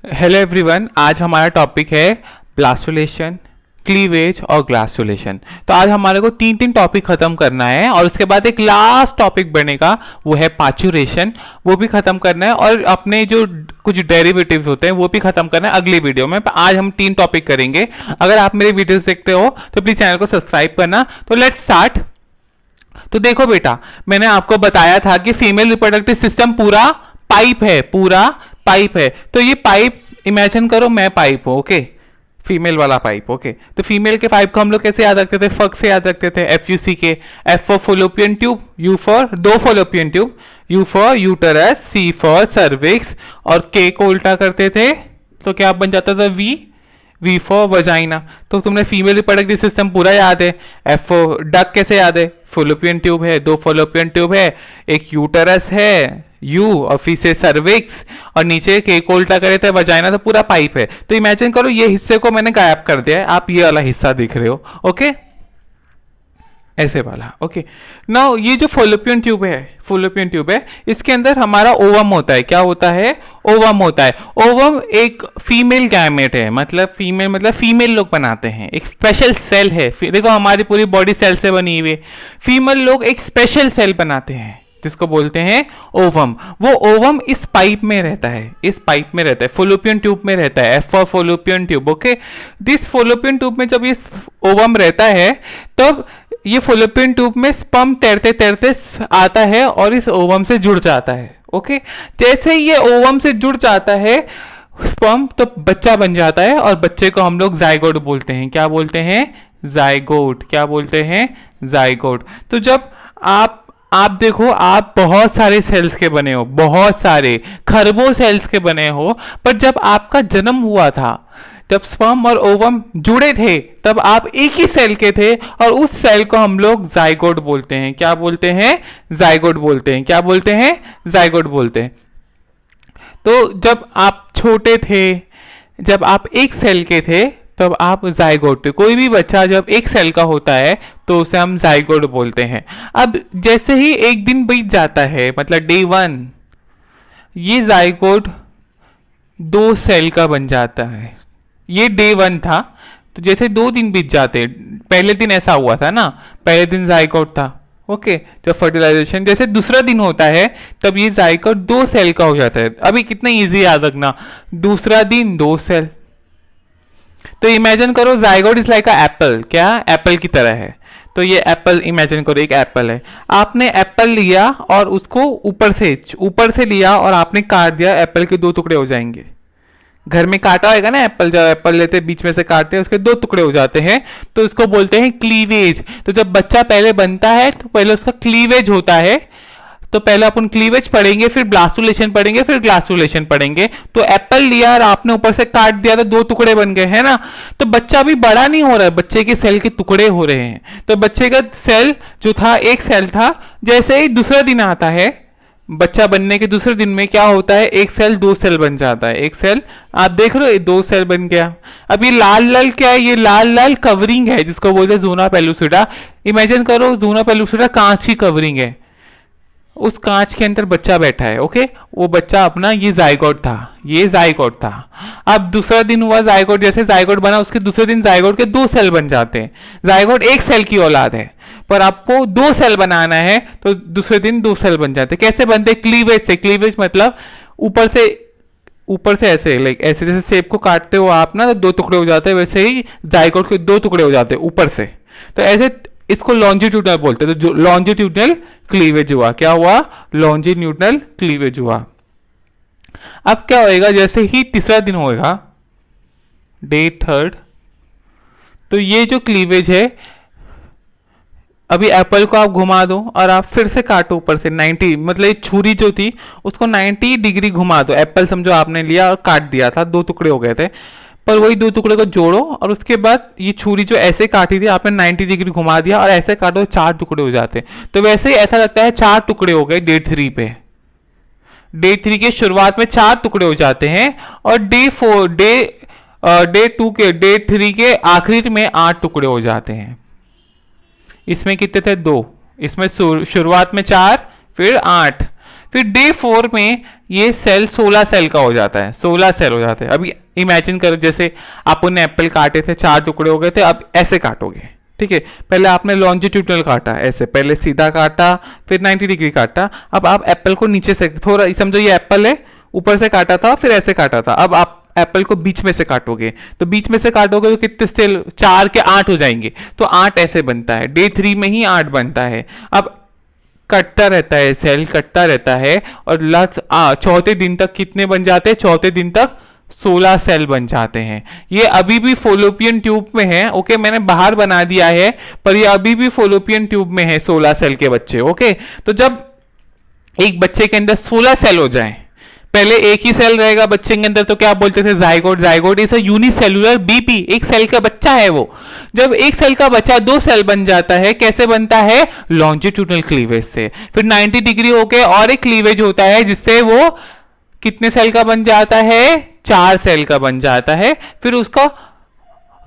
Hello everyone, आज हमारा topic है ब्लास्टुलेशन, क्लीवेज और ग्लास्टुलेशन। तो आज हमारे को तीन तीन टॉपिक खत्म करना है और उसके बाद एक लास्ट टॉपिक बनेगा, वो है पार्चुरेशन। वो भी खत्म करना है और अपने जो कुछ डेरिवेटिव्स होते हैं वो भी खत्म करना है अगली वीडियो में। आज हम तीन टॉपिक करेंगे। अगर आप मेरे वीडियोस देखते हो तो प्लीज चैनल को सब्सक्राइब करना। तो लेट्स स्टार्ट। तो देखो बेटा, मैंने आपको बताया था कि फीमेल रिप्रोडक्टिव सिस्टम पूरा पाइप है, पूरा पाइप है। तो ये पाइप इमेजिन करो, मैं पाइप हूं, ओके, फीमेल वाला पाइप, ओके। तो फीमेल के पाइप को हम लोग कैसे याद रखते थे? फक से याद रखते थे, FUCK। F for fallopian tube, U for दो fallopian tube, U for uterus, C for cervix और K को उल्टा करते थे तो क्या बन जाता था? V for vagina. तो तुमने फीमेल रिप्रोडक्टिव सिस्टम पूरा याद है। F फॉर डक कैसे याद है? फॉलोपियन ट्यूब है, दो फॉलोपियन ट्यूब है, एक यूटरस है U और फिर से सर्विक्स और नीचे के को उल्टा करे थे वजाइना। तो पूरा पाइप है। तो इमेजिन करो ये हिस्से को मैंने गायब कर दिया है, आप ये वाला हिस्सा दिख रहे हो, ओके, ऐसे वाला, ओके। नाउ ये जो फॉलोपियन ट्यूब है, इसके अंदर हमारा ओवम होता है। क्या होता है? ओवम होता है। ओवम एक फीमेल गैमेट है, मतलब फीमेल लोग बनाते हैं, एक स्पेशल सेल है। देखो हमारी पूरी बॉडी सेल से बनी हुई है, फीमेल लोग एक स्पेशल सेल बनाते हैं जिसको बोलते हैं ओवम। वो ओवम इस पाइप में रहता है, इस पाइप में रहता है, फॉलोपियन ट्यूब में रहता है। F for fallopian tube, okay. This Fallopian tube में जब ये ओवम रहता है तब ये फॉलोपियन ट्यूब में स्पर्म तैरते तैरते आता है और इस ओवम से जुड़ जाता है, ओके। जैसे ये ओवम से जुड़ जाता है स्पर्म, तो बच्चा बन जाता है और बच्चे को हम लोग जाइगोट बोलते हैं। क्या बोलते हैं? जाइगोट। क्या बोलते हैं? जाइगोट। तो जब आप देखो, आप बहुत सारे सेल्स के बने हो, बहुत सारे खरबों सेल्स के बने हो, पर जब आपका जन्म हुआ था, जब स्पर्म और ओवम जुड़े थे, तब आप एक ही सेल के थे और उस सेल को हम लोग जाइगोट बोलते हैं। क्या बोलते हैं? जाइगोट बोलते हैं। क्या बोलते हैं? जाइगोट बोलते हैं। तो जब आप छोटे थे, जब आप एक सेल के थे, तब आप जाइगोट थे। कोई भी बच्चा जब एक सेल का होता है तो उसे हम जाइगोट बोलते हैं। अब जैसे ही एक दिन बीत जाता है, मतलब डे 1, ये जाइगोट 2 सेल का बन जाता है। ये डे 1 था, तो जैसे 2 दिन बीत जाते, पहले दिन ऐसा हुआ था ना, पहले दिन जाइगोट था, ओके। जब फर्टिलाइजेशन जैसे दूसरा दिन होता है तब ये जाइगोट 2 सेल का हो जाता है। अभी कितना इजी याद रखना, दूसरा दिन 2 सेल। तो इमेजिन करो zygote is like a Apple. क्या? एप्पल की तरह है। तो ये एप्पल, इमेजिन करो एक एप्पल है। आपने एप्पल लिया और उसको ऊपर से लिया और आपने काट दिया, एप्पल के 2 टुकड़े हो जाएंगे। घर में काटा होगा ना एप्पल, जब एप्पल लेते बीच में से काटते हैं उसके 2 टुकड़े हो जाते हैं, तो इसको बोलते हैं क्लीवेज। तो जब बच्चा पहले बनता है तो पहले उसका क्लीवेज होता है। तो पहले अपन क्लीवेज पढ़ेंगे, फिर ब्लास्टुलेशन पढ़ेंगे, फिर ग्लास्टुलेशन पढ़ेंगे। तो एप्पल लिया और आपने ऊपर से काट दिया तो 2 टुकड़े बन गए, है ना। तो बच्चा भी बड़ा नहीं हो रहा है, बच्चे के सेल के टुकड़े हो रहे हैं। तो बच्चे का सेल जो था, एक सेल था, जैसे ही दूसरा दिन आता है, बच्चा बनने के दूसरे दिन में क्या होता है? एक सेल 2 सेल बन जाता है। एक सेल, आप देख रहे हो, 2 सेल बन गया। अब ये लाल लाल क्या है? ये लाल लाल कवरिंग है जिसको बोलते हैं ज़ूना पेलुसिडा। इमेजिन करो ज़ूना पेलुसिडा कांच की कवरिंग है, उस कांच के अंदर बच्चा बैठा है, ओके। वो बच्चा अपना, ये जाइगोट था, ये जाइगोट था। अब दूसरा दिन हुआ, जाइगोट जैसे जाइगोट बना उसके दूसरे दिन जाइगोट के 2 सेल बन जाते हैं। जाइगोट एक सेल की औलाद है, पर आपको 2 सेल बनाना है तो दूसरे दिन 2 सेल बन जाते हैं। कैसे बनते? क्लीवेज से। क्लीवेज मतलब ऊपर से ऐसे, लाइक ऐसे जैसे सेब को काटते हो आप ना, तो 2 टुकड़े हो जाते हैं, वैसे ही जाइगोट के 2 टुकड़े हो जाते हैं ऊपर से। तो ऐसे इसको लॉन्जिट्यूडनल बोलते हैं। तो जो लॉन्जिट्यूडनल क्लीवेज हुआ, क्या हुआ? लॉन्जिट्यूडनल क्लीवेज हुआ। अब क्या होएगा? जैसे ही तीसरा दिन होएगा, डे 3, तो ये जो क्लीवेज है, अभी एप्पल को आप घुमा दो और आप फिर से काटो ऊपर से 90, मतलब छुरी जो थी उसको 90 डिग्री घुमा दो। एप्पल समझो आपने लिया और काट दिया था, 2 टुकड़े हो गए थे, पर वही 2 टुकड़े को जोड़ो और उसके बाद ये छुरी जो ऐसे काटी थी आपने 90 डिग्री घुमा दिया और ऐसे काटो, 4 टुकड़े हो जाते। तो वैसे ही ऐसा लगता है 4 टुकड़े हो गए डे 3 पे। डे 3 के शुरुआत में 4 टुकड़े हो जाते हैं और डे 3 के आखिर में 8 टुकड़े हो जाते हैं। इसमें कितने थे? 2। इसमें शुरुआत में 4, फिर 8। फिर डे 4 में ये सेल 16 सेल का हो जाता है, 16 सेल हो जाते हैं। अभी इमेजिन करो जैसे आपने एप्पल काटे थे, 4 टुकड़े हो गए थे, अब ऐसे काटोगे, ठीक है। पहले आपने लॉन्जिट्यूडनल काटा, ऐसे पहले सीधा काटा, फिर 90 डिग्री काटा। अब आप एप्पल को नीचे से थोड़ा, समझो ये एप्पल है, ऊपर से काटा था फिर ऐसे काटा था, अब आप एप्पल को बीच में से काटोगे, तो बीच में से काटोगे तो कितने सेल, 4 के 8 हो जाएंगे, तो 8 ऐसे बनता है। डे 3 में ही 8 बनता है। अब कटता रहता है, सेल कटता रहता है, और चौथे दिन तक कितने बन जाते हैं, चौथे दिन तक 16 सेल बन जाते हैं। ये अभी भी फोलोपियन ट्यूब में है, ओके, मैंने बाहर बना दिया है, पर ये अभी भी फोलोपियन ट्यूब में है 16 सेल के बच्चे, ओके। तो जब एक बच्चे के अंदर 16 सेल हो जाए, पहले एक ही सेल रहेगा बच्चे के अंदर, तो क्या बोलते थे, zygote. Zygote is a unicellular BP, एक सेल का बच्चा है वो। जब एक सेल का बच्चा 2 सेल बन जाता है, कैसे बनता है, लॉन्जिट्यूडनल क्लीवेज से। फिर 90 डिग्री होके और एक क्लीवेज होता है, जिससे वो कितने सेल का बन जाता है, 4 सेल का बन जाता है। फिर उसका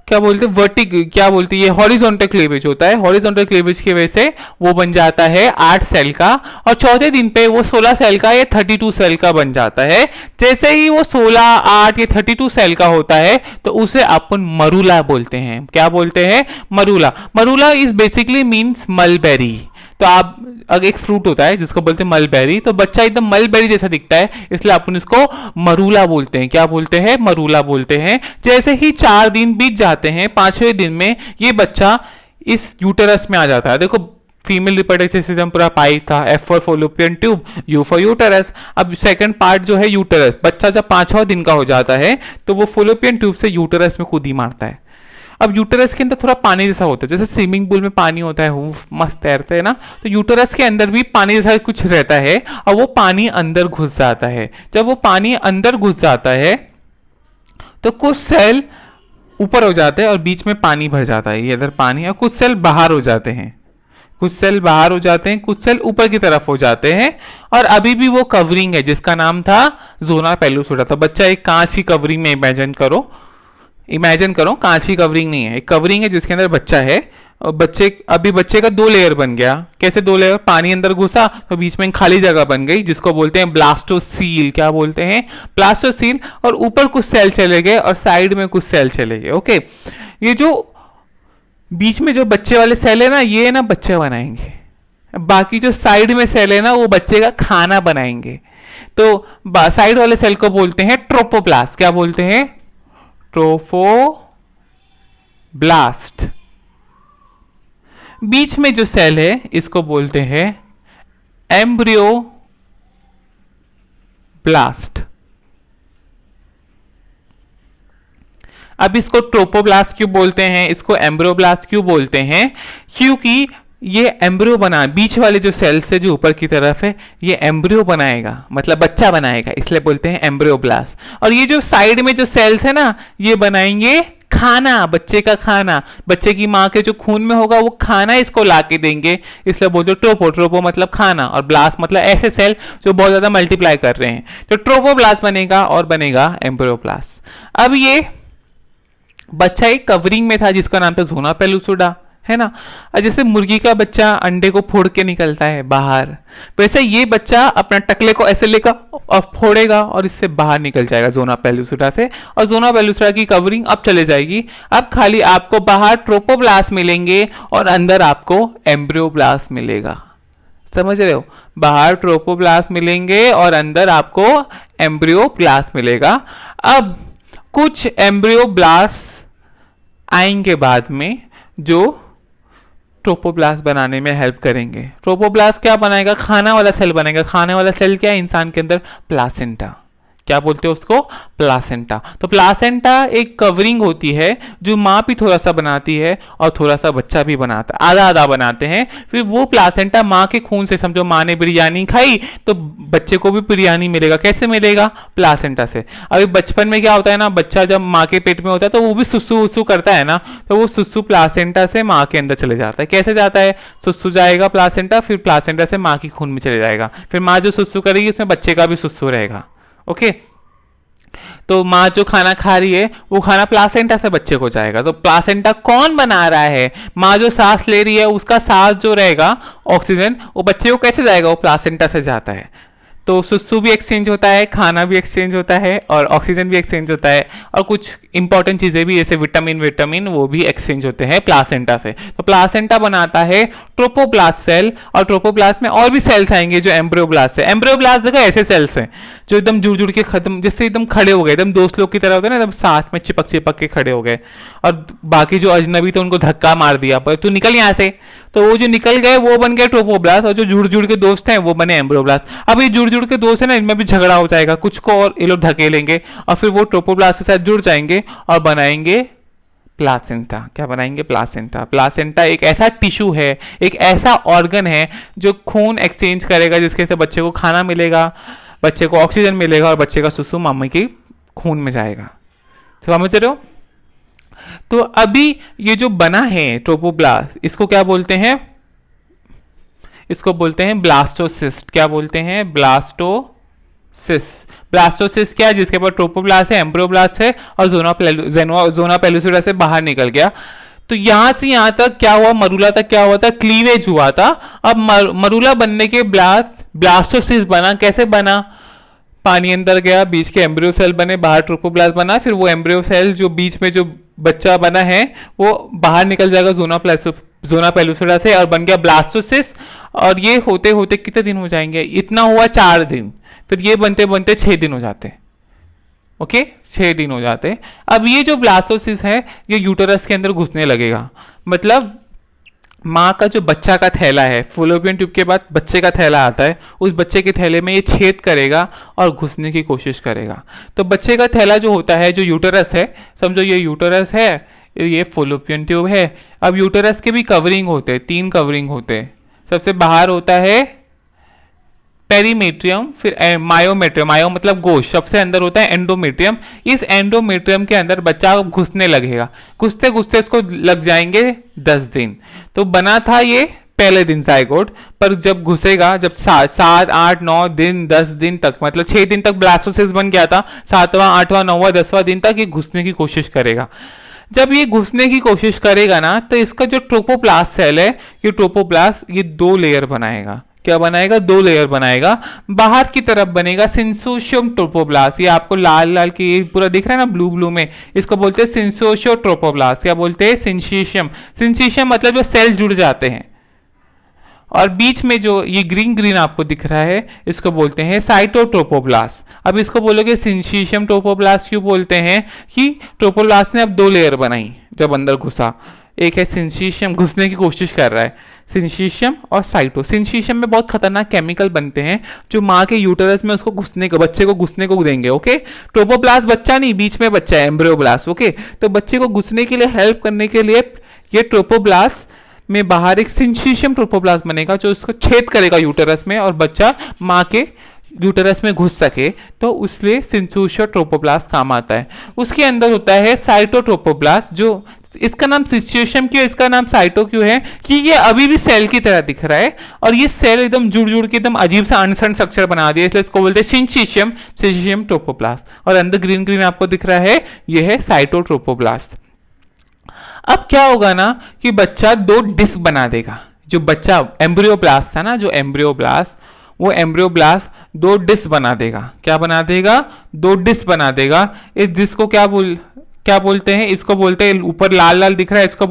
क्या बोलते हैं, क्या बोलते हैं, ये हॉरिजॉन्टल क्लीवेज होता है। हॉरिजॉन्टल क्लीवेज की वजह से वो बन जाता है 8 सेल का, और चौथे दिन पे वो 16 सेल का या 32 सेल का बन जाता है। जैसे ही वो 16, 8 या 32 सेल का होता है, तो उसे अपन मरूला बोलते हैं। क्या बोलते हैं, मरूला। मरूला इज बेसिकली मीन्स मलबेरी। तो आप, अगर एक फ्रूट होता है जिसको बोलते हैं मलबेरी, तो बच्चा एकदम मलबेरी जैसा दिखता है, इसलिए अपन इसको मरूला बोलते हैं। क्या बोलते हैं, मरूला बोलते हैं। जैसे ही 4 दिन बीत जाते हैं, 5वें दिन में ये बच्चा इस यूटेरस में आ जाता है। देखो, फीमेल रिप्रोडक्टिव सिस्टम पूरा पाइप था, F for fallopian tube, U for uterus. अब सेकंड पार्ट जो है यूटेरस, बच्चा जब 5वां दिन का हो जाता है, तो वो फोलोपियन ट्यूब से यूटेरस में कूदी मारता है। अब यूटेरस के अंदर थोड़ा पानी जैसा होता है, जैसे स्विमिंग पूल में पानी होता है, मस्त तैरते हैं ना, तो यूटेरस के अंदर भी पानी जैसा कुछ रहता है, और वो पानी अंदर घुस जाता है। जब वो पानी अंदर घुस जाता है, तो कुछ सेल ऊपर हो जाते हैं और बीच में पानी भर जाता है, ये इधर पानी, और कुछ सेल बाहर हो जाते हैं, कुछ सेल बाहर हो जाते हैं, कुछ सेल ऊपर की तरफ हो जाते हैं। और अभी भी वो कवरिंग है जिसका नाम था जोना पेलुसिडा। तो बच्चा एक कांच की कवरिंग में इमेजिन करो, कांच की कवरिंग नहीं है, एक कवरिंग है जिसके अंदर बच्चा है। और बच्चे का 2 लेयर बन गया। कैसे 2 लेयर, पानी अंदर घुसा तो बीच में खाली जगह बन गई, जिसको बोलते हैं ब्लास्टोसील। क्या बोलते हैं, ब्लास्टोसील। और ऊपर कुछ सेल चले गए और साइड में कुछ सेल चले गए, ओके। ये जो बीच में जो बच्चे वाले सेल है ना, ये ना बच्चे बनाएंगे, बाकी जो साइड में सेल है ना, वो बच्चे का खाना बनाएंगे। तो साइड वाले सेल को बोलते हैं ट्रोपोप्लास्ट। क्या बोलते हैं, ट्रोफोब्लास्ट। बीच में जो सेल है इसको बोलते हैं एम्ब्रियोब्लास्ट। अब इसको ट्रोपोब्लास्ट क्यों बोलते हैं, इसको एम्ब्रियोब्लास्ट क्यों बोलते हैं, क्योंकि ये एम्ब्रियो बना, बीच वाले जो सेल्स है जो ऊपर की तरफ है, ये एम्ब्रियो बनाएगा, मतलब बच्चा बनाएगा, इसलिए बोलते हैं एम्ब्रियोब्लास्ट। और ये जो साइड में जो सेल्स है ना, ये बनाएंगे खाना, बच्चे का खाना। बच्चे की माँ के जो खून में होगा वो खाना इसको ला के देंगे, इसलिए बोलते ट्रोपो। ट्रोपो मतलब खाना, और ब्लास्ट मतलब ऐसे सेल जो बहुत ज्यादा मल्टीप्लाई कर रहे हैं। तो ट्रोपोब्लास्ट बनेगा और बनेगा एम्ब्रियोब्लास्ट। अब ये बच्चा एक कवरिंग में था जिसका नाम था जोना पेलुसिडा, है ना। जैसे मुर्गी का बच्चा अंडे को फोड़ के निकलता है बाहर, वैसे ये बच्चा अपना टकले को ऐसे लेकर और फोड़ेगा और इससे बाहर निकल जाएगा जोना पेलुसिडा से। और जोना पेलुसिडा की कवरिंग अब चले जाएगी। अब खाली आपको बाहर ट्रोपोब्लास्ट मिलेंगे और अंदर आपको एम्ब्रियोब्लास्ट मिलेगा। समझ रहे हो, बाहर ट्रोपोब्लास्ट मिलेंगे और अंदर आपको एम्ब्रियोब्लास्ट मिलेगा। अब कुछ एम्ब्रियोब्लास्ट आएंगे बाद में जो ट्रोपोब्लास्ट बनाने में हेल्प करेंगे। ट्रोपोब्लास्ट क्या बनाएगा, खाना वाला सेल बनाएगा। खाने वाला सेल क्या है इंसान के अंदर, प्लासेंटा। क्या बोलते हैं उसको, प्लासेंटा। तो प्लासेंटा एक कवरिंग होती है जो माँ भी थोड़ा सा बनाती है और थोड़ा सा बच्चा भी बनाता है, आधा आधा बनाते हैं। फिर वो प्लासेंटा माँ के खून से, समझो माँ ने बिरयानी खाई तो बच्चे को भी बिरयानी मिलेगा। कैसे मिलेगा, प्लासेंटा से। अभी बचपन में क्या होता है ना, बच्चा जब माँ के पेट में होता है तो वो भी सुसु उसु करता है ना, तो वो सुसु प्लासेंटा से माँ के अंदर चले जाता है। कैसे जाता है, सुसु जाएगा प्लासेंटा, फिर प्लासेंटा से माँ की खून में चले जाएगा। फिर माँ जो सुसु करेगी उसमें बच्चे का भी सुसु रहेगा, ओके। तो माँ जो खाना खा रही है वो खाना प्लासेंटा से बच्चे को जाएगा। तो प्लासेंटा कौन बना रहा है, माँ जो सांस ले रही है उसका सांस जो रहेगा ऑक्सीजन, वो बच्चे को कैसे जाएगा, वो प्लासेंटा से जाता है। तो सुसु भी एक्सचेंज होता है, खाना भी एक्सचेंज होता है और ऑक्सीजन भी एक्सचेंज होता है और कुछ इंपॉर्टेंट चीज़ें भी जैसे विटामिन वो भी एक्सचेंज होते हैं प्लासेंटा से। तो प्लासेंटा बनाता है ट्रोपोब्लास्ट सेल और ट्रोपोब्लास्ट में और भी सेल्स आएंगे जो एम्ब्रियोब्लास्ट है। एम्ब्रियोब्लास्ट देखो ऐसे सेल्स हैं जो एकदम जुड़ जुड़ के खत्म, जिससे एकदम खड़े हो गए, एकदम दोस्त लोग की तरह होते हैं ना, एकदम साथ में चिपक चिपक के खड़े हो गए और बाकी जो अजनबी थे उनको धक्का मार दिया पर तू निकल यहाँ से, तो वो जो निकल गए वो बन गए ट्रोपोब्लास्ट और जो जुड़ जुड़ के दोस्त हैं वो बने एम्ब्रियोब्लास्ट। अब ये जुड़ जुड़ के दोस्त है ना, इनमें भी झगड़ा हो जाएगा, कुछ को और ये लोग धकेलेंगे और फिर वो ट्रोपोब्लास्ट के साथ जुड़ जाएंगे और बनाएंगे प्लासेंटा। क्या बनाएंगे? प्लासेंटा। प्लासेंटा एक ऐसा टिश्यू है, एक ऐसा ऑर्गन है जो खून एक्सचेंज करेगा, जिसके से बच्चे को खाना मिलेगा, बच्चे को ऑक्सीजन मिलेगा और बच्चे का सुसु मम्मी के खून में जाएगा। समझ रहे हो? तो अभी ये जो बना है ट्रोपोब्लास्ट, इसको क्या बोलते हैं? इसको बोलते हैं ब्लास्टोसिस्ट। क्या बोलते हैं? ब्लास्टोसिस्ट। ब्लास्टोसिस्ट क्या है? जिसके ऊपर ट्रोपोब्लास्ट है, एम्ब्रियोब्लास्ट है और जोना पेलुसिडा से बाहर निकल गया। तो यहां से यहां तक क्या हुआ? मरूला तक क्या हुआ था? क्लीवेज हुआ था। अब मरूला बनने के ब्लास्टोसिस्ट बना। कैसे बना? पानी अंदर गया, बीच के एम्ब्रियो सेल बने, बाहर ट्रोपोब्लास्ट बना, फिर वो एम्ब्रियो सेल जो बीच में जो बच्चा बना है वो बाहर निकल जाएगा जोना पेलुसिडा से और बन गया ब्लास्टोसिस्ट। और ये होते होते कितने दिन हो जाएंगे? इतना हुआ 4 दिन, फिर ये बनते बनते 6 दिन हो जाते। ओके, 6 दिन हो जाते। अब ये जो ब्लास्टोसिस्ट है ये यूटेरस के अंदर घुसने लगेगा। मतलब माँ का जो बच्चा का थैला है, फॉलोपियन ट्यूब के बाद बच्चे का थैला आता है, उस बच्चे के थैले में ये छेद करेगा और घुसने की कोशिश करेगा। तो बच्चे का थैला जो होता है, जो यूटेरस है, समझो ये यूटेरस है, ये फॉलोपियन ट्यूब है। अब यूटेरस के भी कवरिंग होते हैं, 3 कवरिंग होते हैं। सबसे बाहर होता है पेरीमेट्रियम, फिर मायोमेट्रियम, मायो मतलब गोश, सबसे अंदर होता है एंडोमेट्रियम। इस एंडोमेट्रियम के अंदर बच्चा घुसने लगेगा, घुसते घुसते इसको लग जाएंगे 10 दिन। तो बना था ये पहले दिन जाइगोट, पर जब घुसेगा, जब 7, 8, 9 दिन, 10 दिन तक, मतलब 6 दिन तक ब्लास्टोसिस्ट बन गया था, 7वां, 8वां, 9वां, 10वां दिन तक ये घुसने की कोशिश करेगा। जब ये घुसने की कोशिश करेगा ना, तो इसका जो ट्रोपोप्लास्ट सेल है, ये ट्रोपोप्लास्ट ये 2 लेयर बनाएगा। क्या बनाएगा? 2 लेयर बनाएगा। बाहर की तरफ बनेगा सिंसोशियम ट्रोपोब्लास्ट। ये आपको लाल लाल की पूरा दिख रहा है ना, ब्लू ब्लू में, इसको बोलते हैं सिंसोशियो ट्रोपोब्लास्ट। क्या बोलते हैं? सिंसीशियम। सिंसीशियम मतलब जो सेल जुड़ जाते हैं। और बीच में जो ये ग्रीन ग्रीन आपको दिख रहा है, इसको बोलते हैं साइटोट्रोपोब्लास्ट। अब इसको बोलोगे सिंसीशियम ट्रोपोब्लास्ट क्यों बोलते हैं? कि ट्रोपोब्लास्ट ने अब 2 लेयर बनाई जब अंदर घुसा। एक है सिंसीशियम, घुसने की कोशिश कर रहा है, सिंसीशियम और साइटो। सिंसीशियम में बहुत खतरनाक केमिकल बनते हैं जो माँ के यूटेरस में उसको घुसने को, बच्चे को घुसने को देंगे। ओके, ट्रोपोब्लास्ट बच्चा नहीं, बीच में बच्चा है, एम्ब्रियोब्लास्ट। ओके, तो बच्चे को घुसने के लिए हेल्प करने के लिए ये ट्रोपोब्लास्ट में बाहर एक सिंसीशियम ट्रोपोब्लास्ट बनेगा जो उसको छेद करेगा यूटेरस में और बच्चा माँ के यूटेरस में घुस सके। तो इसलिए सिंसूशियो ट्रोपोब्लास्ट काम आता है। उसके अंदर होता है साइटोट्रोपोब्लास्ट, जो इसका नाम सिंसिशियम क्यों, इसका नाम साइटो क्यों है? कि ये अभी भी सेल की तरह दिख रहा है और ये सेल एकदम जुड़ जुड़ के एकदम अजीब सा अनसन स्ट्रक्चर बना दिया, इसलिए इसको बोलते हैं सिंसिशियम ट्रोपोब्लास्ट। और अंदर ग्रीन ग्रीन आपको दिख रहा है, ये है साइटोट्रोपोब्लास्ट। अब क्या होगा ना कि बच्चा 2 डिस्क बना देगा। जो बच्चा एम्ब्रियोब्लास्ट था ना, जो एम्ब्रियोब्लास्ट, वो एम्ब्रियोब्लास्ट 2 डिस्क बना देगा। क्या बना देगा? 2 डिस्क बना देगा। इस डिस्क को क्या बोलते हैं? इसको बोलते हैं, ऊपर लाल लाल दिख रहा है, इसको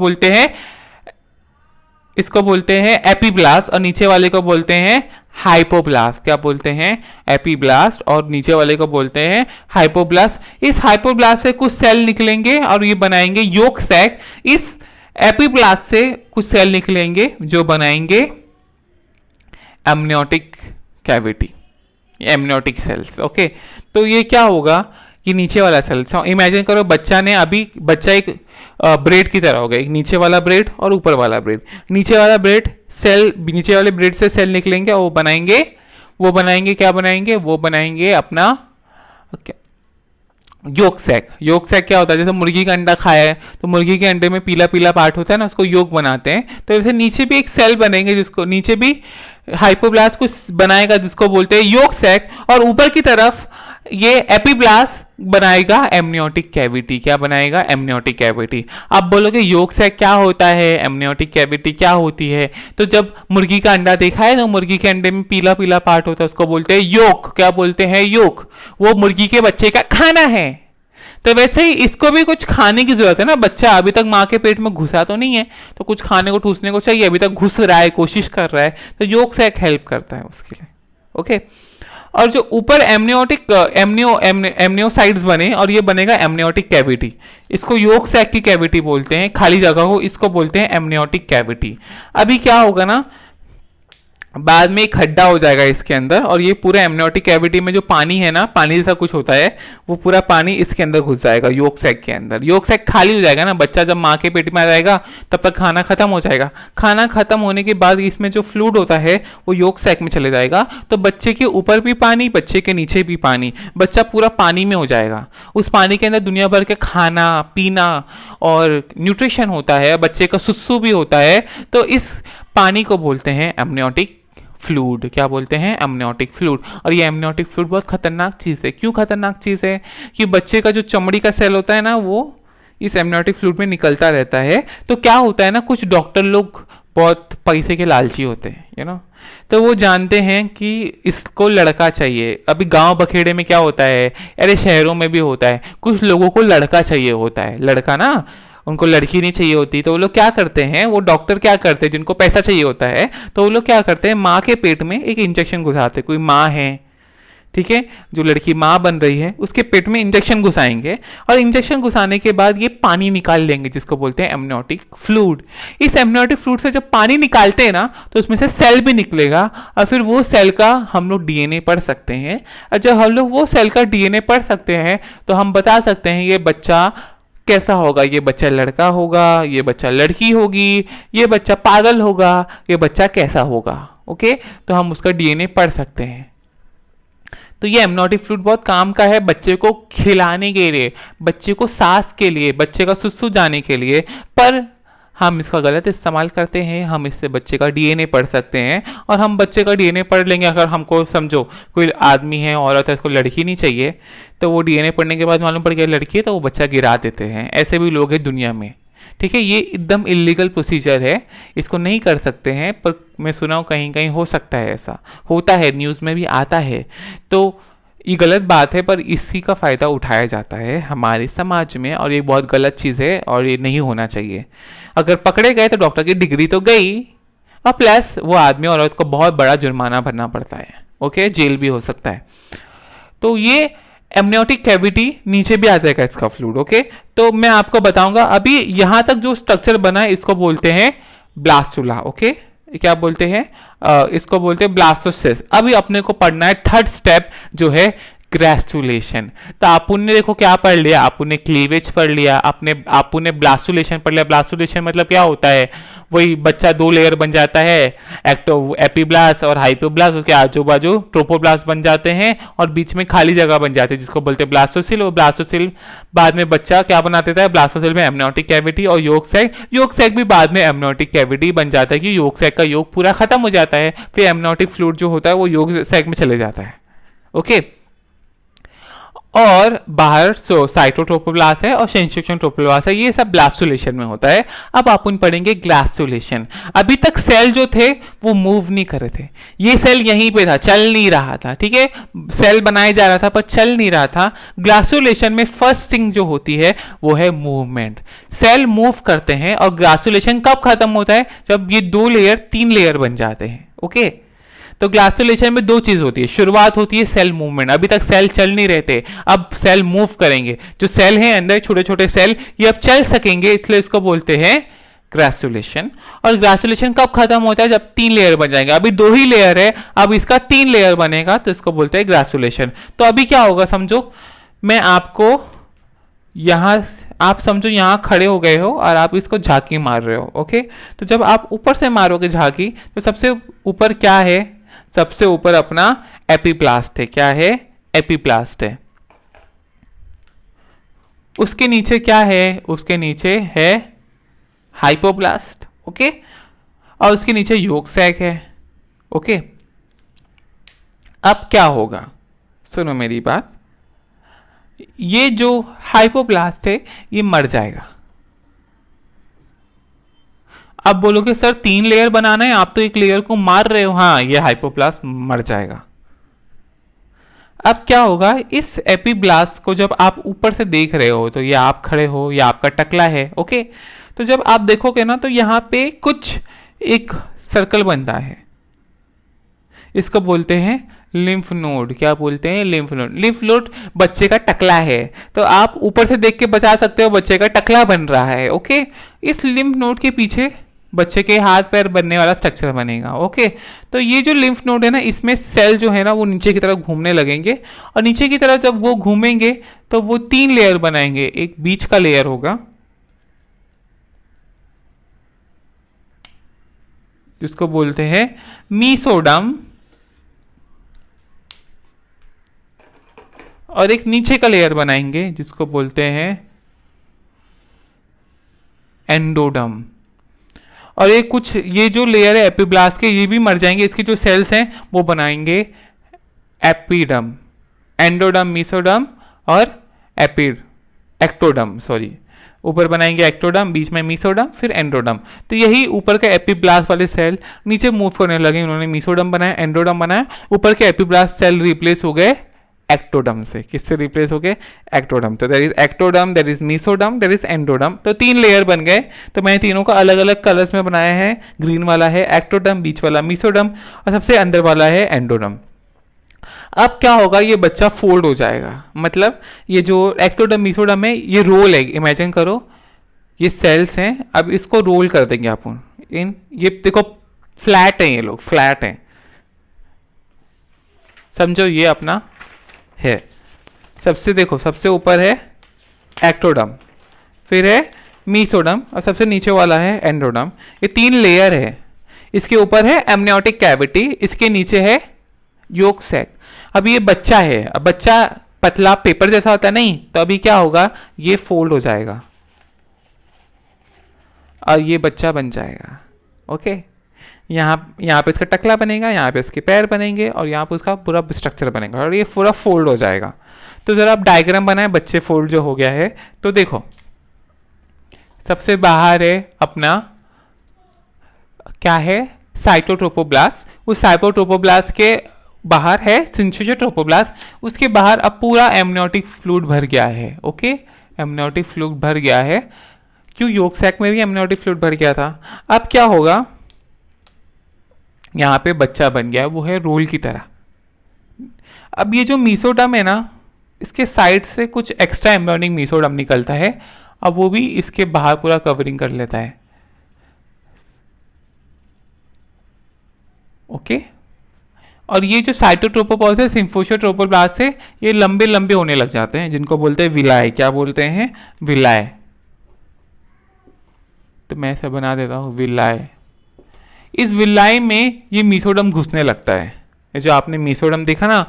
बोलते हैं एपीब्लास्ट और नीचे वाले को बोलते हैं हाइपोब्लास्ट। क्या बोलते हैं? एपीब्लास्ट और नीचे वाले को बोलते हैं हाइपोब्लास्ट। इस हाइपोब्लास्ट से कुछ सेल निकलेंगे और ये बनाएंगे योक सैक। इस एपीब्लास्ट से कुछ सेल निकलेंगे जो बनाएंगे amniotic cavity, amniotic cells. Okay, तो ये क्या होगा? ये नीचे वाला सेल, इमेजिन करो बच्चा एक ब्रेड की तरह होगा, एक नीचे वाला ब्रेड और ऊपर वाला ब्रेड। नीचे वाला ब्रेड सेल, नीचे वाले ब्रेड से सेल निकलेंगे और वो बनाएंगे क्या बनाएंगे? वो बनाएंगे अपना योक सैक। योक सैक क्या होता है? जैसे मुर्गी का अंडा खाया है तो मुर्गी के अंडे में पीला पीला पार्ट होता है ना, उसको योक बनाते हैं। तो वैसे नीचे भी एक सेल बनेंगे, जिसको नीचे भी हाइपोब्लास्ट कुछ बनाएगा जिसको बोलते हैं योक सैक, और ऊपर की तरफ ये एपीब्लास्ट बनाएगा एमनियोटिक कैविटी। क्या बनाएगा? Amniotic cavity. आप बोलोगे yolk sac क्या होता है, एमनियोटिक कैविटी क्या होती है? तो जब मुर्गी का अंडा देखा है तो मुर्गी के अंडे में पीला पीला पार्ट होता है, उसको बोलते हैं योक। क्या बोलते हैं? योक। वो मुर्गी के बच्चे का खाना है। तो वैसे ही इसको भी कुछ खाने की जरूरत है ना, बच्चा अभी तक माँ के पेट में घुसा तो नहीं है, तो कुछ खाने को ठूसने को चाहिए, अभी तक घुस रहा है, कोशिश कर रहा है, तो yolk sac हेल्प करता है उसके लिए। ओके। और जो ऊपर एमनियोटिक एमनियोसाइड्स बने और ये बनेगा एमनियोटिक कैविटी। इसको yolk sac की कैविटी बोलते हैं, खाली जगह को इसको बोलते हैं एमनियोटिक कैविटी। अभी क्या होगा ना, बाद में एक खड्डा हो जाएगा इसके अंदर और ये पूरा एमनियोटिक कैविटी में जो पानी है ना, पानी जैसा कुछ होता है, वो पूरा पानी इसके अंदर घुस जाएगा yolk sac के अंदर। yolk sac खाली हो जाएगा ना, बच्चा जब माँ के पेट में आ जाएगा तब तक खाना खत्म हो जाएगा। खाना खत्म होने के बाद इसमें जो फ्लूइड होता है वो yolk sac में चले जाएगा, तो बच्चे के ऊपर भी पानी, बच्चे के नीचे भी पानी, बच्चा पूरा पानी में हो जाएगा। उस पानी के अंदर दुनिया भर के खाना पीना और न्यूट्रिशन होता है, बच्चे का सुसु भी होता है। तो इस पानी को बोलते हैं एमनियोटिक फ्लूइड। क्या बोलते हैं? Amniotic fluid. और ये एमनियोटिक फ्लूइड बहुत खतरनाक चीज़ है। क्यों खतरनाक चीज़ है? कि बच्चे का जो चमड़ी का सेल होता है ना, वो इस एमनियोटिक फ्लूइड में निकलता रहता है। तो क्या होता है ना, कुछ डॉक्टर लोग बहुत पैसे के लालची होते हैं, तो वो जानते हैं कि इसको लड़का चाहिए। अभी गांव बखेड़े में क्या होता है, अरे शहरों में भी होता है, कुछ लोगों को लड़का चाहिए होता है, लड़का ना, उनको लड़की नहीं चाहिए होती, तो वो लोग क्या करते हैं, वो डॉक्टर क्या करते हैं, जिनको पैसा चाहिए होता है, तो वो लोग क्या करते हैं, माँ के पेट में एक इंजेक्शन घुसाते हैं। कोई माँ है, ठीक है, जो लड़की माँ बन रही है, उसके पेट में इंजेक्शन घुसाएंगे और इंजेक्शन घुसाने के बाद ये पानी निकाल लेंगे, जिसको बोलते हैं एमनियोटिक फ्लूइड। इस एमनियोटिक फ्लूइड से जब पानी निकालते हैं ना, तो उसमें से सेल भी निकलेगा और फिर वो सेल का हम लोग डीएनए पढ़ सकते हैं। और जब हम लोग वो सेल का डीएनए पढ़ सकते हैं तो हम बता सकते हैं ये बच्चा कैसा होगा, ये बच्चा लड़का होगा, ये बच्चा लड़की होगी, ये बच्चा पागल होगा, ये बच्चा कैसा होगा। ओके, तो हम उसका डीएनए पढ़ सकते हैं। तो ये एमनियोटिक फ्लूइड बहुत काम का है बच्चे को खिलाने के लिए, बच्चे को सांस के लिए, बच्चे का सुसु जाने के लिए, पर हम इसका गलत इस्तेमाल करते हैं। हम इससे बच्चे का डीएनए पढ़ सकते हैं और हम बच्चे का डीएनए पढ़ लेंगे। अगर हमको समझो कोई आदमी है, औरत है, उसको लड़की नहीं चाहिए, तो वो डीएनए पढ़ने के बाद मालूम पड़ गया लड़की है, तो वो बच्चा गिरा देते हैं। ऐसे भी लोग हैं दुनिया में, ठीक है। ये एकदम इलीगल प्रोसीजर है, इसको नहीं कर सकते हैं, पर मैं सुना हूँ कहीं कहीं हो सकता है, ऐसा होता है, न्यूज़ में भी आता है। तो ये गलत बात है, पर इसी का फ़ायदा उठाया जाता है हमारे समाज में और ये बहुत गलत चीज़ है और ये नहीं होना चाहिए। अगर पकड़े गए तो डॉक्टर की डिग्री तो गई और प्लस वो आदमी और औरत को बहुत बड़ा जुर्माना भरना पड़ता है। ओके, जेल भी हो सकता है। तो ये एमनियोटिक कैविटी नीचे भी आ जाएगा इसका फ्लूइड। ओके, तो मैं आपको बताऊंगा अभी यहाँ तक जो स्ट्रक्चर बना है इसको बोलते हैं ब्लास्टुला। ओके, क्या बोलते हैं? इसको बोलते हैं ब्लास्टोसिस। अभी अपने को पढ़ना है थर्ड स्टेप जो है ग्रेस्टुलेशन। तो आपने देखो क्या पढ़ लिया, आपने क्लीवेज पढ़ लिया, आपने ब्लास्टुलेशन पढ़ लिया। ब्लास्टुलेशन मतलब क्या होता है? वही बच्चा दो लेयर बन जाता है, एपीब्लास्ट और हाइपोब्लास्ट, उसके आजू बाजू ट्रोपोब्लास्ट बन जाते हैं और बीच में खाली जगह बन जाती है जिसको बोलते हैं ब्लास्टोसिल। और ब्लास्टोसिल बाद में बच्चा क्या बना देता है? ब्लास्टोसिल में एमनियोटिक कैविटी और yolk sac। yolk sac भी बाद में एमनियोटिक कैविटी बन जाता है कि yolk sac का योग पूरा खत्म हो जाता है, फिर एमनियोटिक फ्लूइड जो होता है वो yolk sac में चले जाता है। ओके, और बाहर साइटोट्रोपोब्लास्ट है और सेंसेशन ट्रोपोब्लास्ट है, ये सब ब्लास्टुलेशन में होता है। अब अपन पढ़ेंगे ग्लास्टुलेशन। अभी तक सेल जो थे वो मूव नहीं कर रहे थे, ये सेल यहीं पे था, चल नहीं रहा था, ठीक है, सेल बनाया जा रहा था पर चल नहीं रहा था। ग्लास्टुलेशन में फर्स्ट थिंग जो होती है वो है मूवमेंट। सेल मूव करते हैं और ग्लास्टुलेशन कब खत्म होता है? जब ये दो लेयर तीन लेयर बन जाते हैं। ओके, तो ग्लास्टुलेशन में दो चीज होती है, शुरुआत होती है सेल मूवमेंट। अभी तक सेल चल नहीं रहे थे, अब सेल मूव करेंगे। जो सेल हैं अंदर छोटे छोटे सेल, ये अब चल सकेंगे, इसलिए इसको बोलते हैं ग्लास्टुलेशन। और ग्लास्टुलेशन कब खत्म होता है? जब तीन लेयर बन जाएंगे। अभी दो ही लेयर है, अब इसका तीन लेयर बनेगा, तो इसको बोलते हैं ग्लास्टुलेशन। तो अभी क्या होगा समझो, मैं आपको यहां, आप समझो यहां खड़े हो गए हो और आप इसको झांकी मार रहे हो। ओके, तो जब आप ऊपर से मारोगे झांकी, तो सबसे ऊपर क्या है? सबसे ऊपर अपना एपीब्लास्ट है। क्या है? एपीब्लास्ट है। उसके नीचे क्या है? उसके नीचे है हाइपोब्लास्ट। ओके, और उसके नीचे yolk sac है। ओके, अब क्या होगा? सुनो मेरी बात, ये जो हाइपोब्लास्ट है ये मर जाएगा। अब बोलोगे सर 3 लेयर बनाना है, आप तो एक लेयर को मार रहे हो। हाँ, ये हाइपोब्लास्ट मर जाएगा। अब क्या होगा, इस एपिब्लास्ट को जब आप ऊपर से देख रहे हो, तो ये आप खड़े हो या आपका टकला है, ओके। तो जब आप देखोगे ना, तो यहाँ पे कुछ एक सर्कल बनता है, इसको बोलते हैं लिम्फ नोड। क्या बोलते हैं? Lymph node. लिम्फ नोड बच्चे का टकला है, तो आप ऊपर से देख के बता सकते हो बच्चे का टकला बन रहा है, ओके। इस लिम्फ नोड के पीछे बच्चे के हाथ पैर बनने वाला स्ट्रक्चर बनेगा, ओके। तो ये जो लिम्फ नोड है ना, इसमें सेल जो है ना वो नीचे की तरफ घूमने लगेंगे, और नीचे की तरफ जब वो घूमेंगे तो वो 3 लेयर बनाएंगे। एक बीच का लेयर होगा जिसको बोलते हैं मीसोडर्म, और एक नीचे का लेयर बनाएंगे जिसको बोलते हैं एंडोडर्म। और ये कुछ, ये जो लेयर है एपिब्लास्ट के, ये भी मर जाएंगे, इसके जो सेल्स हैं वो बनाएंगे एपिडर्म। एंडोडर्म, मीसोडर्म और एक्टोडर्म, सॉरी, ऊपर बनाएंगे एक्टोडर्म, बीच में मीसोडर्म, फिर एंडोडर्म। तो यही ऊपर के एपिब्लास्ट वाले सेल नीचे मूव करने लगे, उन्होंने मीसोडर्म बनाया, एंडोडर्म बनाया, ऊपर के एपिब्लास्ट सेल रिप्लेस हो गए एक्टोडर्म से। किससे रिप्लेस हो गए? एक्टोडर्म। तो there is ectoderm, there is mesoderm, there is endoderm. तो 3 लेयर बन गए। तो मैंने तीनों का अलग अलग कलर्स में बनाया है। ग्रीन वाला है एक्टोडर्म, बीच वाला मीसोडर्म, और सबसे अंदर वाला है एंडोडर्म। अब क्या होगा, ये बच्चा फोल्ड हो जाएगा। मतलब ये जो एक्टोडर्म मीसोडर्म है, ये रोल है, इमेजिन करो ये सेल्स हैं, अब इसको रोल कर देंगे अपन इन, ये देखो फ्लैट हैं, ये लोग फ्लैट हैं, समझो। ये अपना है, सबसे देखो, सबसे ऊपर है एक्टोडर्म, फिर है मीसोडर्म, और सबसे नीचे वाला है एंडोडर्म। ये 3 लेयर है। इसके ऊपर है एमनियोटिक कैविटी, इसके नीचे है योक सैक। अब ये बच्चा है, अब बच्चा पतला पेपर जैसा होता है नहीं, तो अभी क्या होगा, ये फोल्ड हो जाएगा और ये बच्चा बन जाएगा, ओके। यहाँ पे इसका टकला बनेगा, यहाँ पे इसके पैर बनेंगे, और यहाँ पे उसका पूरा स्ट्रक्चर बनेगा, और ये पूरा फोल्ड हो जाएगा। तो जरा आप डायग्राम बनाए, बच्चे फोल्ड जो हो गया है। तो देखो, सबसे बाहर है अपना क्या है, साइटोट्रोपोब्लास्ट। उस साइटोट्रोपोब्लास्ट के बाहर है सिंचियोट्रोपोब्लास्ट, उसके बाहर अब पूरा एमनियोटिक फ्लूइड भर गया है, ओके। एमनियोटिक फ्लूइड भर गया है, क्यों, योक सैक में भी एमनियोटिक फ्लूइड भर गया था। अब क्या होगा, यहाँ पे बच्चा बन गया, वो है रोल की तरह। अब ये जो मीसोडर्म है ना, इसके साइड से कुछ एक्स्ट्रा एम्ब्रियोनिक मीसोडर्म निकलता है, अब वो भी इसके बाहर पूरा कवरिंग कर लेता है, ओके। और ये जो साइटोट्रोपोपॉल्स है, सिम्फोशियोट्रोपोब्लास्ट है, ये लंबे लंबे होने लग जाते हैं, जिनको बोलते हैं विलाय। क्या बोलते हैं? विलाय। तो मैं इसे बना देता हूँ विलाय। इस विलाय में ये मीसोडर्म घुसने लगता है। ये जो आपने मीसोडर्म देखा ना,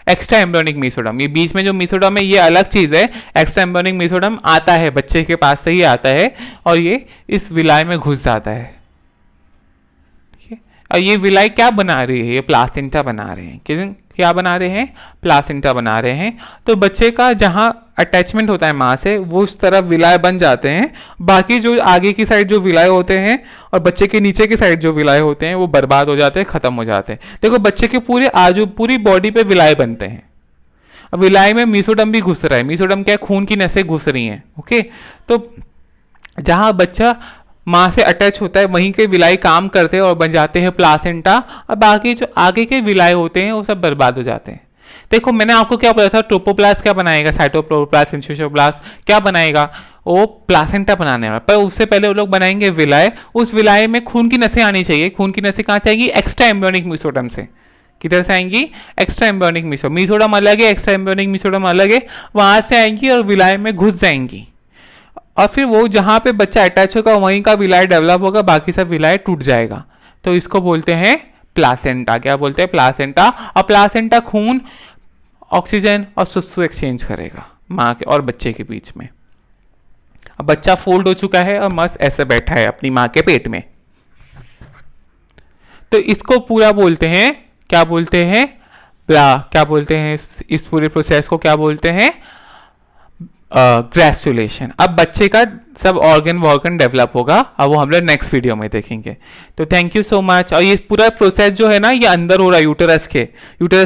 एक्स्ट्रा एम्ब्रियोनिक मीसोडर्म, ये बीच में जो मीसोडर्म है ये अलग चीज है। एक्स्ट्रा एम्ब्रियोनिक मीसोडर्म आता है, बच्चे के पास से ही आता है, और ये इस विलाय में घुस जाता है, ठीक है। और ये विलाय क्या बना रही है? ये प्लासेंटा बना रहे हैं। क्या बना रहे हैं? प्लासेंटा बना रहे हैं। तो बच्चे का जहाँ अटैचमेंट होता है माँ से, वो उस तरफ विलाय बन जाते हैं। बाकी जो आगे की साइड जो विलाय होते हैं और बच्चे के नीचे की साइड जो विलाय होते हैं, वो बर्बाद हो जाते हैं, खत्म हो जाते हैं। देखो, बच्चे के पूरे आजू पूरी बॉडी पे विलाय बनते हैं। अब विलाय में मीसोडर्म भी घुस रहा है। मीसोडर्म क्या है? खून की नसें घुस रही हैं, ओके। तो जहाँ बच्चा माँ से अटैच होता है, वहीं के विलाय काम करते हैं और बन जाते हैं प्लासेंटा, और बाकी जो आगे के विलाय होते हैं वो सब बर्बाद हो जाते हैं। देखो, मैंने आपको क्या बताया था, ट्रोपोप्लास्ट क्या बनाएगा, साइटोप्लास्ट, सिंचियोप्लास्ट क्या बनाएगा, वो प्लासेंटा बनाने वाला। पर उससे पहले वो लोग बनाएंगे विलाय। उस विलाय में खून की नसें आनी चाहिए। खून की नसें कहाँ से आएंगी? एक्स्ट्रा एम्ब्रियोनिक मीसोडर्म से। किधर से आएंगी? एक्स्ट्रा एम्ब्रियोनिक मीसोडर्म अलग है, एक्स्ट्रा एम्ब्रियोनिक मीसोडर्म अलग है, वहां से आएंगी और विलाय में घुस जाएंगी, और फिर वो जहाँ पे बच्चा अटैच होगा वहीं का विलाय डेवलप होगा, बाकी सब विलाय टूट जाएगा। तो इसको बोलते हैं प्लासेंटा। क्या बोलते हैं? प्लासेंटा। और प्लासेंटा खून, ऑक्सीजन और सुसु एक्सचेंज करेगा माँ के और बच्चे के बीच में। अब बच्चा फोल्ड हो चुका है और मस्त ऐसे बैठा है अपनी माँ के पेट में। तो इसको पूरा बोलते हैं, क्या बोलते हैं? क्या बोलते हैं? इस पूरे प्रोसेस को क्या बोलते हैं? ग्रेजुलेशन। अब बच्चे का सब ऑर्गन वॉर्गन डेवलप होगा, अब वो हम लोग नेक्स्ट वीडियो में देखेंगे। तो थैंक यू सो मच। और ये पूरा प्रोसेस जो है ना, ये अंदर हो रहा है यूटेरस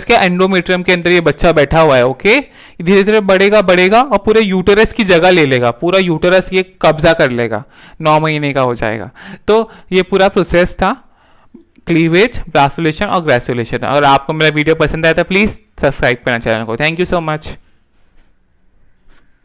के एंडोमेट्रियम के अंदर ये बच्चा बैठा हुआ है। ओके, धीरे धीरे बढ़ेगा बढ़ेगा और पूरे यूटेरस की जगह ले लेगा, पूरा यूटेरस ये कब्जा कर लेगा, 9 महीने का हो जाएगा। तो ये पूरा प्रोसेस था क्लीवेज, ब्लास्टुलेशन और ग्रेजुलेशन। अगर आपको मेरा वीडियो पसंद आया तो प्लीज़ सब्सक्राइब करना चैनल को। Thank you so much.